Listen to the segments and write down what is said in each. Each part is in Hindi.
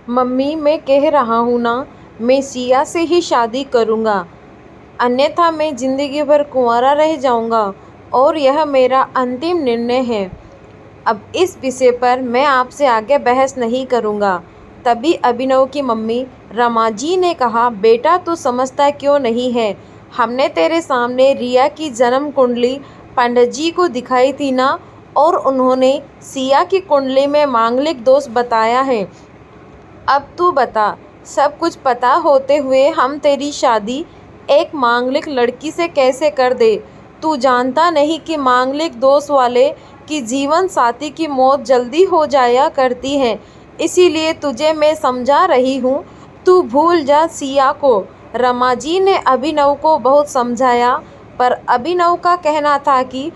मम्मी, मैं कह रहा हूँ ना, मैं सिया से ही शादी करूँगा, अन्यथा मैं ज़िंदगी भर कुंवारा रह जाऊँगा और यह मेरा अंतिम निर्णय है। अब इस विषय पर मैं आपसे आगे बहस नहीं करूँगा। तभी अभिनव की मम्मी रमा जी ने कहा, बेटा तू समझता क्यों नहीं है? हमने तेरे सामने रिया की जन्म कुंडली पंडित जी को दिखाई थी ना, और उन्होंने सिया की कुंडली में मांगलिक दोष बताया है। अब तू बता, सब कुछ पता होते हुए हम तेरी शादी एक मांगलिक लड़की से कैसे कर दे? तू जानता नहीं कि मांगलिक दोष वाले की जीवन साथी की मौत जल्दी हो जाया करती है। इसीलिए तुझे मैं समझा रही हूँ, तू भूल जा सिया को। रमा जी ने अभिनव को बहुत समझाया, पर अभिनव का कहना था कि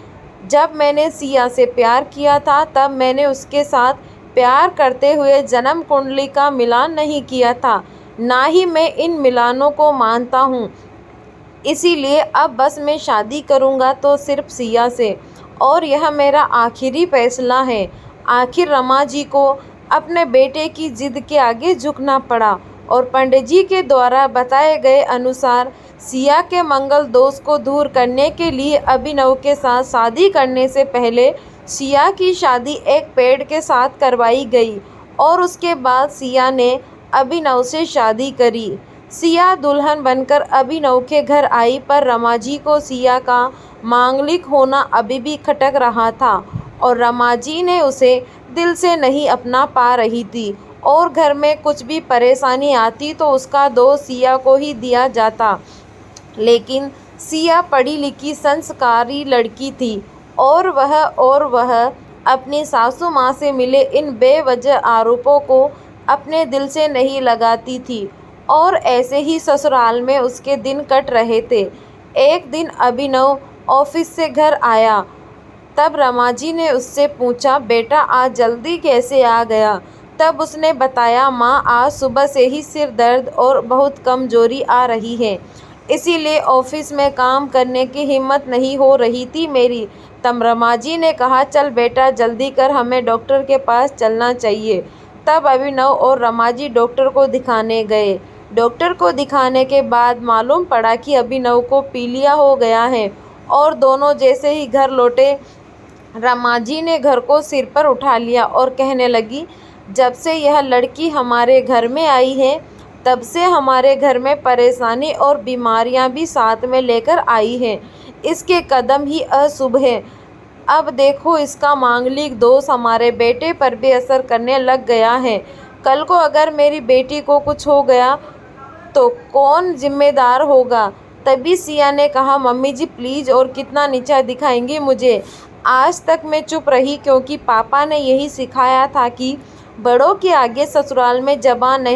जब मैंने सिया से प्यार किया था तब मैंने उसके साथ प्यार करते हुए जन्म कुंडली का मिलान नहीं किया था, ना ही मैं इन मिलानों को मानता हूँ। इसीलिए अब बस मैं शादी करूँगा तो सिर्फ सिया से, और यह मेरा आखिरी फैसला है। आखिर रमा जी को अपने बेटे की जिद के आगे झुकना पड़ा और पंडित जी के द्वारा बताए गए अनुसार सिया के मंगल दोष को दूर करने के लिए अभिनव के साथ शादी करने से पहले सिया की शादी एक पेड़ के साथ करवाई गई और उसके बाद सिया ने अभिनव से शादी करी। सिया दुल्हन बनकर अभिनव के घर आई, पर रमा जी को सिया का मांगलिक होना अभी भी खटक रहा था और रमा जी ने उसे दिल से नहीं अपना पा रही थी, और घर में कुछ भी परेशानी आती तो उसका दोष सिया को ही दिया जाता। लेकिन सिया पढ़ी लिखी संस्कारी लड़की थी, और वह अपनी सासू माँ से मिले इन बेवजह आरोपों को अपने दिल से नहीं लगाती थी, और ऐसे ही ससुराल में उसके दिन कट रहे थे। एक दिन अभिनव ऑफिस से घर आया, तब रमा जी ने उससे पूछा, बेटा आज जल्दी कैसे आ गया? तब उसने बताया, माँ आज सुबह से ही सिर दर्द और बहुत कमजोरी आ रही है, इसीलिए ऑफिस में काम करने की हिम्मत नहीं हो रही थी मेरी। तब रमा जी ने कहा, चल बेटा जल्दी कर, हमें डॉक्टर के पास चलना चाहिए। तब अभिनव और रमा जी डॉक्टर को दिखाने गए। डॉक्टर को दिखाने के बाद मालूम पड़ा कि अभिनव को पीलिया हो गया है, और दोनों जैसे ही घर लौटे रमा जी ने घर को सिर पर उठा लिया और कहने लगी, जब से यह लड़की हमारे घर में आई है तब से हमारे घर में परेशानी और बीमारियां भी साथ में लेकर आई हैं। इसके कदम ही अशुभ हैं। अब देखो, इसका मांगलिक दोष हमारे बेटे पर भी असर करने लग गया है। कल को अगर मेरी बेटी को कुछ हो गया तो कौन जिम्मेदार होगा? तभी सिया ने कहा, मम्मी जी प्लीज़, और कितना नीचा दिखाएंगी मुझे? आज तक मैं चुप रही क्योंकि पापा ने यही सिखाया था कि बड़ों के आगे ससुराल में जबान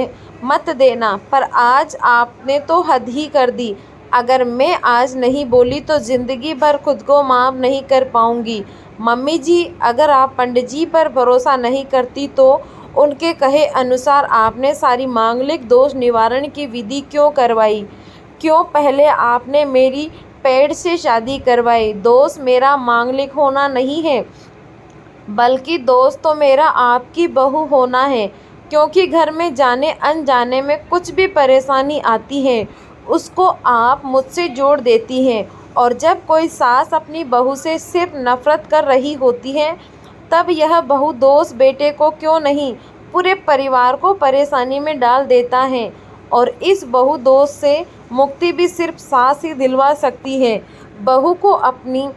मत देना, पर आज आपने तो हद ही कर दी। अगर मैं आज नहीं बोली तो ज़िंदगी भर खुद को माफ़ नहीं कर पाऊंगी। मम्मी जी, अगर आप पंडित जी पर भरोसा नहीं करती तो उनके कहे अनुसार आपने सारी मांगलिक दोष निवारण की विधि क्यों करवाई? क्यों पहले आपने मेरी पेड़ से शादी करवाई? दोष मेरा मांगलिक होना नहीं है, बल्कि दोस्त तो मेरा आपकी बहू होना है, क्योंकि घर में जाने अनजाने में कुछ भी परेशानी आती है उसको आप मुझसे जोड़ देती हैं। और जब कोई सास अपनी बहू से सिर्फ नफरत कर रही होती है, तब यह बहू दोस्त बेटे को क्यों नहीं पूरे परिवार को परेशानी में डाल देता है। और इस बहू दोस्त से मुक्ति भी सिर्फ सास ही दिलवा सकती है। बहू को अपनी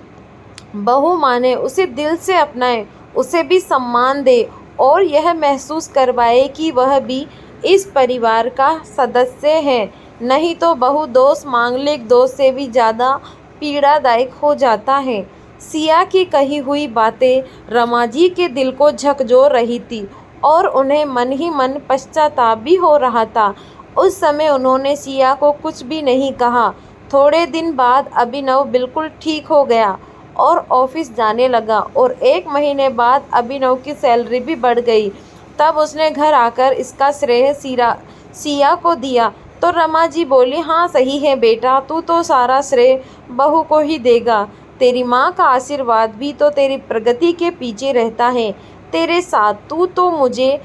बहू माने, उसे दिल से अपनाए, उसे भी सम्मान दे और यह महसूस करवाए कि वह भी इस परिवार का सदस्य है। नहीं तो बहू दोस्त मांगलिक दोस्त से भी ज़्यादा पीड़ादायक हो जाता है। सिया की कही हुई बातें रमा जी के दिल को झकझोर रही थी और उन्हें मन ही मन पश्चाताप भी हो रहा था। उस समय उन्होंने सिया को कुछ भी नहीं कहा। थोड़े दिन बाद अभिनव बिल्कुल ठीक हो गया और ऑफिस जाने लगा, और 1 महीने बाद अभिनव की सैलरी भी बढ़ गई। तब उसने घर आकर इसका श्रेय सिया को दिया तो रमा जी बोली, हाँ सही है बेटा, तू तो सारा श्रेय बहू को ही देगा। तेरी माँ का आशीर्वाद भी तो तेरी प्रगति के पीछे रहता है। तेरे साथ तू तो मुझे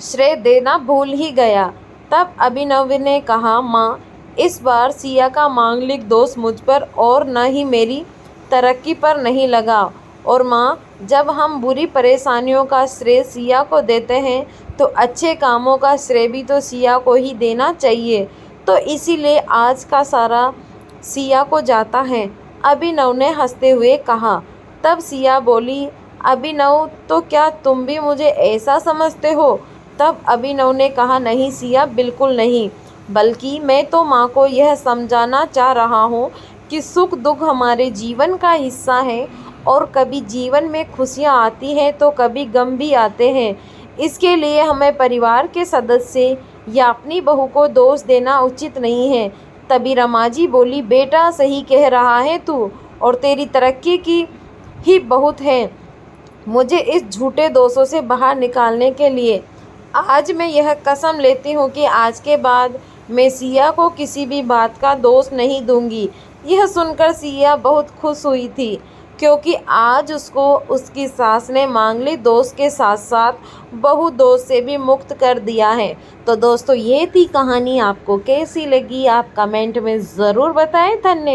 श्रेय देना भूल ही गया। तब अभिनव ने कहा, माँ, इस बार सिया का मांगलिक दोष मुझ पर और न ही मेरी तरक्की पर नहीं लगा। और माँ, जब हम बुरी परेशानियों का श्रेय सिया को देते हैं तो अच्छे कामों का श्रेय भी तो सिया को ही देना चाहिए। तो इसीलिए आज का सारा सिया को जाता है, अभिनव ने हंसते हुए कहा। तब सिया बोली, अभिनव, तो क्या तुम भी मुझे ऐसा समझते हो? तब अभिनव ने कहा, नहीं सिया, बिल्कुल नहीं, बल्कि मैं तो माँ को यह समझाना चाह रहा हूँ कि सुख दुख हमारे जीवन का हिस्सा है और कभी जीवन में खुशियाँ आती हैं तो कभी गम भी आते हैं। इसके लिए हमें परिवार के सदस्य या अपनी बहू को दोष देना उचित नहीं है। तभी रमाजी बोली, बेटा, सही कह रहा है तू, और तेरी तरक्की की ही बहुत है मुझे इस झूठे दोषों से बाहर निकालने के लिए। आज मैं यह कसम लेती हूँ कि आज के बाद मैं सिया को किसी भी बात का दोष नहीं दूंगी। यह सुनकर सिया बहुत खुश हुई थी, क्योंकि आज उसको उसकी सास ने मांगलिक दोष के साथ साथ बहू दोष से भी मुक्त कर दिया है। तो दोस्तों, ये थी कहानी। आपको कैसी लगी आप कमेंट में ज़रूर बताएं। धन्यवाद।